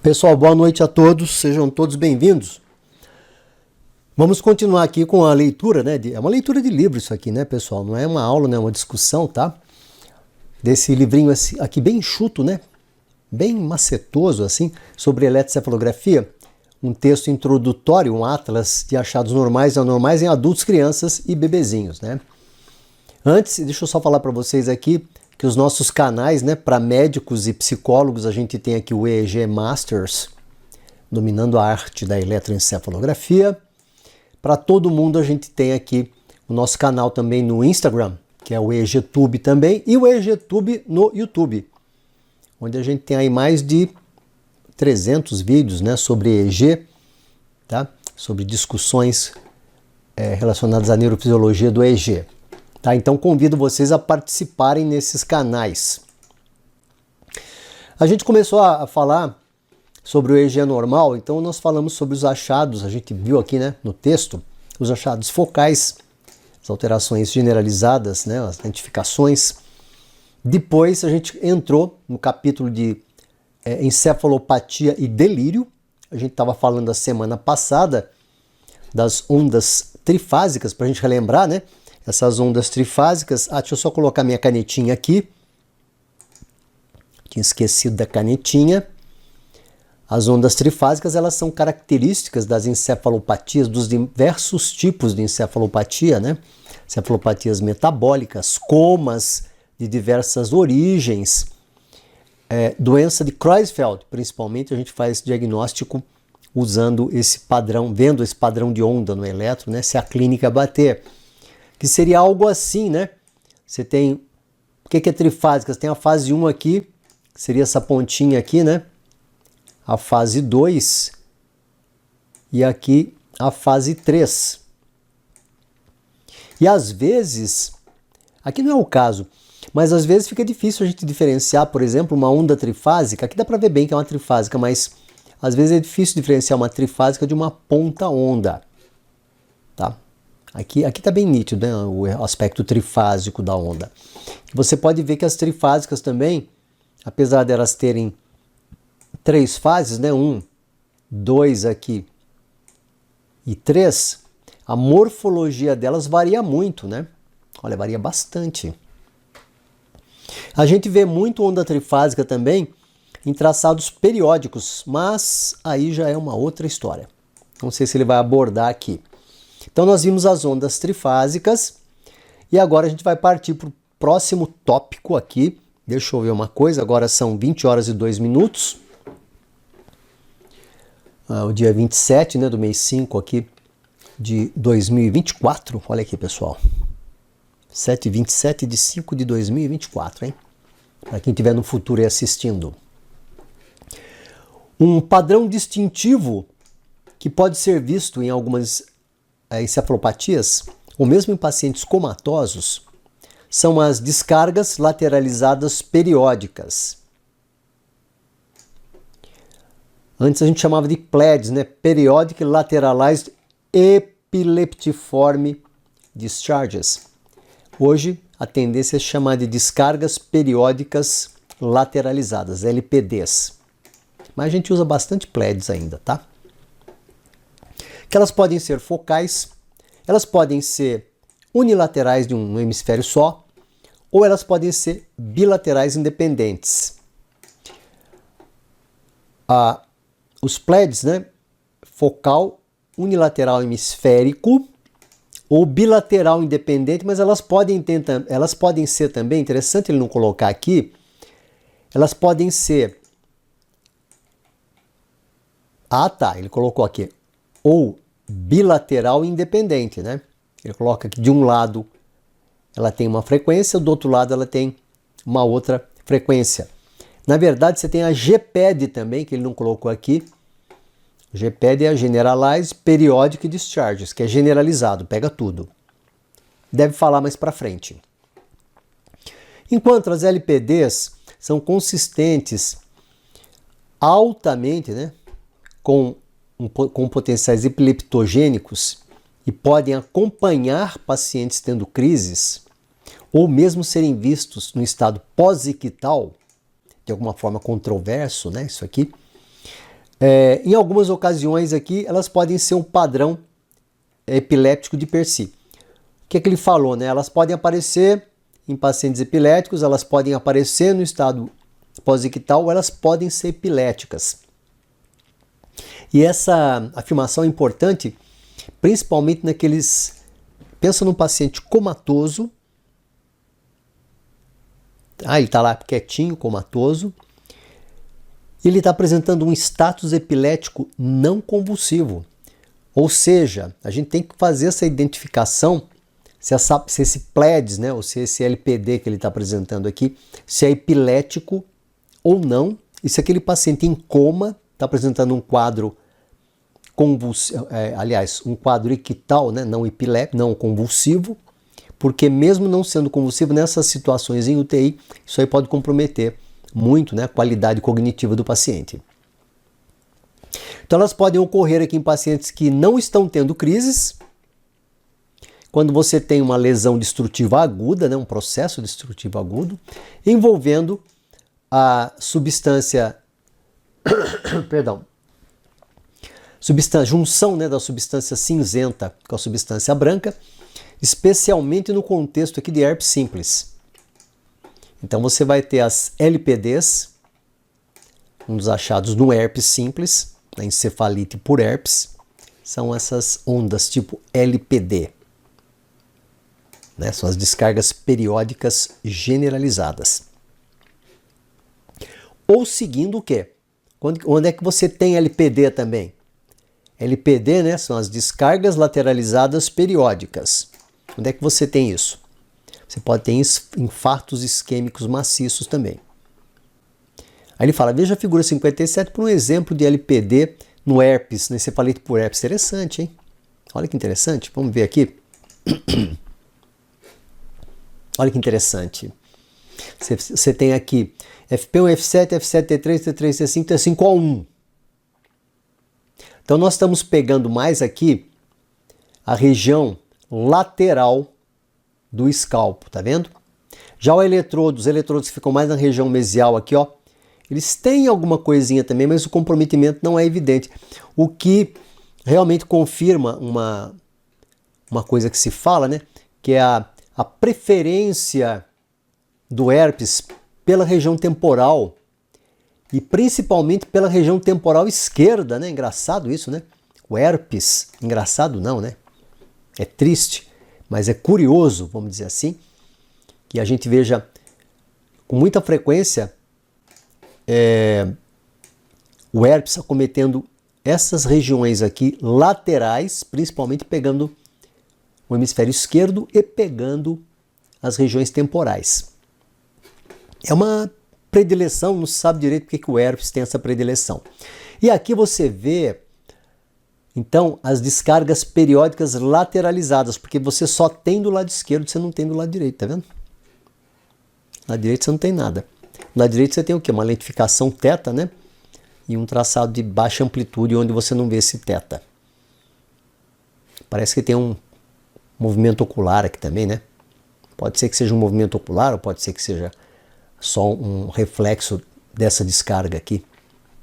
Pessoal, boa noite a todos, sejam todos bem-vindos. Vamos continuar aqui com a leitura, né? É uma leitura de livro isso aqui, né, pessoal? Não é uma aula, não é uma discussão, tá? Desse livrinho aqui bem enxuto, né? Bem macetoso, assim, sobre eletroencefalografia. Um texto introdutório, um atlas de achados normais e anormais em adultos, crianças e bebezinhos, né? Antes, deixa eu só falar para vocês aqui que os nossos canais, né, para médicos e psicólogos, a gente tem aqui o EEG Masters, dominando a arte da eletroencefalografia. Para todo mundo, a gente tem aqui o nosso canal também no Instagram, que é o EEGTube também, e o EEGTube no YouTube, onde a gente tem aí mais de 300 vídeos, né, sobre EEG, tá? Sobre discussões relacionadas à neurofisiologia do EEG. Tá, então convido vocês a participarem nesses canais. A gente começou a falar sobre o EEG normal, então nós falamos sobre os achados, a gente viu aqui, né, no texto, os achados focais, as alterações generalizadas, né, as identificações. Depois a gente entrou no capítulo de encefalopatia e delírio. A gente estava falando a semana passada das ondas trifásicas, para a gente relembrar, né? Essas ondas trifásicas. Deixa eu só colocar minha canetinha aqui. Tinha esquecido da canetinha. As ondas trifásicas, elas são características das encefalopatias, dos diversos tipos de encefalopatia, né? Encefalopatias metabólicas, comas de diversas origens, doença de Creutzfeldt, principalmente, a gente faz esse diagnóstico usando esse padrão, vendo esse padrão de onda no eletro, né? Se a clínica bater. Que seria algo assim, né? Você tem... O que é trifásica? Você tem a fase 1 aqui, que seria essa pontinha aqui, né? A fase 2 e aqui a fase 3. E às vezes, aqui não é o caso, mas às vezes fica difícil a gente diferenciar, por exemplo, uma onda trifásica. Aqui dá para ver bem que é uma trifásica, mas às vezes é difícil diferenciar uma trifásica de uma ponta onda, tá? Aqui está bem nítido, né, o aspecto trifásico da onda. Você pode ver que as trifásicas também, apesar de elas terem 3 fases, né, 1, 2 aqui e 3, a morfologia delas varia muito, né? Olha, varia bastante. A gente vê muito onda trifásica também em traçados periódicos, mas aí já é uma outra história. Não sei se ele vai abordar aqui. Então nós vimos as ondas trifásicas e agora a gente vai partir para o próximo tópico aqui. Deixa eu ver uma coisa, agora são 20 horas e 2 minutos. O dia 27, né, do mês 5 aqui de 2024. Olha aqui, pessoal. 7h27 de 5 de 2024, hein? Para quem estiver no futuro e assistindo. Um padrão distintivo que pode ser visto em algumas encefalopatias, ou mesmo em pacientes comatosos, são as descargas lateralizadas periódicas. Antes a gente chamava de PLEDs, né? Periodic Lateralized Epileptiform Discharges. Hoje a tendência é chamar de descargas periódicas lateralizadas, LPDs. Mas a gente usa bastante PLEDs ainda, tá? Que elas podem ser focais, elas podem ser unilaterais de um hemisfério só, ou elas podem ser bilaterais independentes. Os PLEDs, né? Focal, unilateral hemisférico ou bilateral independente, mas elas podem ser também, interessante ele não colocar aqui, elas podem ser... ele colocou aqui, ou bilateral independente, né? Ele coloca que de um lado ela tem uma frequência, do outro lado ela tem uma outra frequência. Na verdade, você tem a GPED também, que ele não colocou aqui. GPED é a Generalized Periodic Discharges, que é generalizado, pega tudo. Deve falar mais para frente. Enquanto as LPDs são consistentes altamente, né, com potenciais epileptogênicos e podem acompanhar pacientes tendo crises ou mesmo serem vistos no estado pós-ictal, de alguma forma controverso, né, isso aqui, Em algumas ocasiões aqui, elas podem ser um padrão epiléptico de per si. O que é que ele falou, né? Elas podem aparecer em pacientes epiléticos, elas podem aparecer no estado pós-ictal ou elas podem ser epiléticas. E essa afirmação é importante, principalmente naqueles... Pensa num paciente comatoso. Ele está lá quietinho, comatoso. Ele está apresentando um status epilético não convulsivo. Ou seja, a gente tem que fazer essa identificação se esse PLEDS, né, ou se esse LPD que ele está apresentando aqui, se é epilético ou não, e se aquele paciente em coma está apresentando um quadro convulsivo, um quadro ictal, né, não epiléptico, não convulsivo, porque mesmo não sendo convulsivo, nessas situações em UTI, isso aí pode comprometer muito, né, a qualidade cognitiva do paciente. Então elas podem ocorrer aqui em pacientes que não estão tendo crises, quando você tem uma lesão destrutiva aguda, né, um processo destrutivo agudo, envolvendo a substância, junção, né, da substância cinzenta com a substância branca, especialmente no contexto aqui de herpes simples. Então você vai ter as LPDs, um dos achados no herpes simples, na encefalite por herpes, são essas ondas tipo LPD. Né? São as descargas periódicas generalizadas. Ou seguindo o quê? Onde é que você tem LPD também? LPD, né, são as descargas lateralizadas periódicas. Onde é que você tem isso? Você pode ter infartos isquêmicos maciços também. Aí ele fala, veja a figura 57 por um exemplo de LPD no herpes, na encefalite por herpes. Interessante, hein? Olha que interessante. Vamos ver aqui. Olha que interessante. Você tem aqui FP1, F7, F7, T3, T3, T5, T5, O1. Então nós estamos pegando mais aqui a região lateral do escalpo, tá vendo? Já os eletrodos que ficam mais na região mesial aqui, ó, eles têm alguma coisinha também, mas o comprometimento não é evidente. O que realmente confirma uma coisa que se fala, né? Que é a preferência do herpes pela região temporal e principalmente pela região temporal esquerda, né? Engraçado isso, né? O herpes, engraçado não, né? É triste, mas é curioso, vamos dizer assim, que a gente veja com muita frequência o herpes acometendo essas regiões aqui laterais, principalmente pegando o hemisfério esquerdo e pegando as regiões temporais. É uma predileção, não se sabe direito porque que o herpes tem essa predileção. E aqui você vê, então, as descargas periódicas lateralizadas, porque você só tem do lado esquerdo, você não tem do lado direito, tá vendo? Do lado direito você não tem nada. Do lado direito você tem o quê? Uma lentificação θ, né? E um traçado de baixa amplitude onde você não vê esse θ. Parece que tem um movimento ocular aqui também, né? Pode ser que seja um movimento ocular ou pode ser que seja só um reflexo dessa descarga aqui.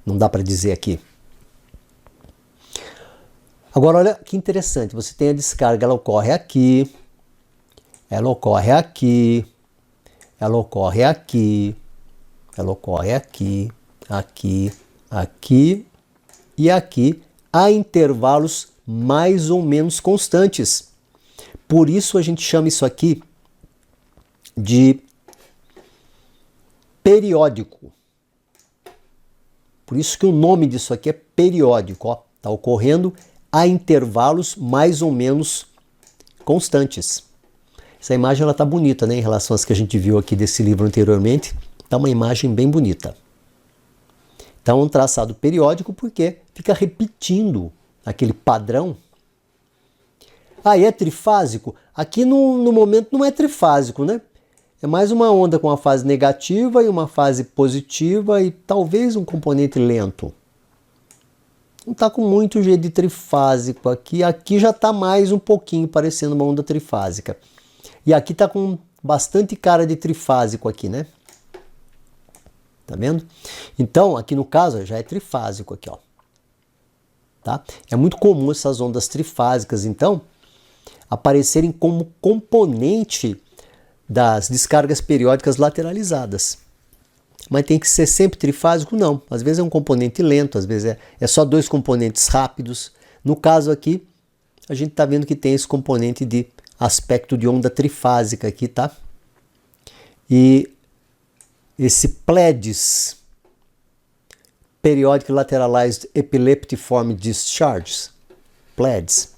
Não dá para dizer aqui. Agora olha que interessante, você tem a descarga, ela ocorre aqui, ela ocorre aqui, ela ocorre aqui, ela ocorre aqui, aqui, aqui e aqui, a intervalos mais ou menos constantes. Por isso a gente chama isso aqui de periódico. Por isso que o nome disso aqui é periódico, ó, tá ocorrendo a intervalos mais ou menos constantes. Essa imagem ela tá bonita, né, em relação às que a gente viu aqui desse livro anteriormente. Tá uma imagem bem bonita. Então, um traçado periódico porque fica repetindo aquele padrão. E é trifásico? Aqui no momento não é trifásico, né? É mais uma onda com uma fase negativa e uma fase positiva e talvez um componente lento. Não está com muito jeito de trifásico aqui. Aqui já está mais um pouquinho parecendo uma onda trifásica. E aqui está com bastante cara de trifásico aqui, né? Tá vendo? Então, aqui no caso, já é trifásico aqui, ó. tá? É muito comum essas ondas trifásicas, então, aparecerem como componente das descargas periódicas lateralizadas. Mas tem que ser sempre trifásico? Não. Às vezes é um componente lento, às vezes é só dois componentes rápidos. No caso aqui, a gente está vendo que tem esse componente de aspecto de onda trifásica aqui, tá? E esse PLEDs, Periodic Lateralized Epileptiform Discharges, PLEDs,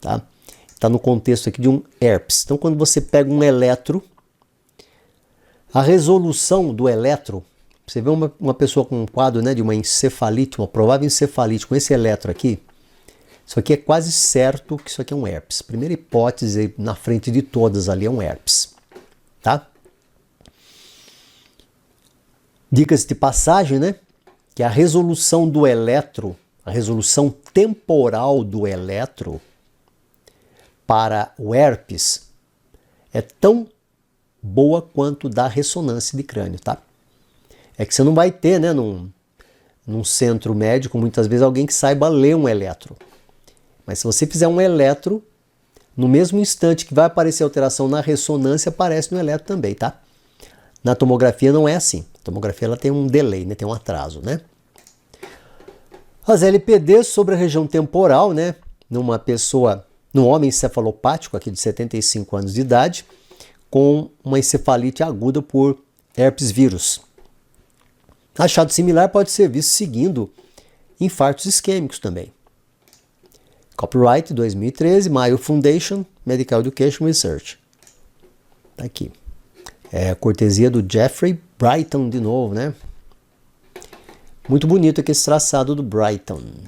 tá? Está no contexto aqui de um herpes. Então, quando você pega um eletro, a resolução do eletro, você vê uma pessoa com um quadro, né, de uma encefalite, uma provável encefalite com esse eletro aqui, isso aqui é quase certo que isso aqui é um herpes. Primeira hipótese na frente de todas ali é um herpes, tá? Dicas de passagem, né? Que a resolução do eletro, a resolução temporal do eletro para o herpes é tão boa quanto da ressonância de crânio, tá? É que você não vai ter, né, num centro médico, muitas vezes, alguém que saiba ler um eletro. Mas se você fizer um eletro, no mesmo instante que vai aparecer alteração na ressonância, aparece no eletro também, tá? Na tomografia não é assim. A tomografia ela tem um delay, né? Tem um atraso, né? As LPDs sobre a região temporal, né? Num homem encefalopático aqui de 75 anos de idade, com uma encefalite aguda por herpes vírus. Achado similar pode ser visto seguindo infartos isquêmicos também. Copyright 2013, Mayo Foundation, Medical Education Research. Tá aqui. É cortesia do Jeffrey Brighton de novo, né? Muito bonito aqui esse traçado do Brighton.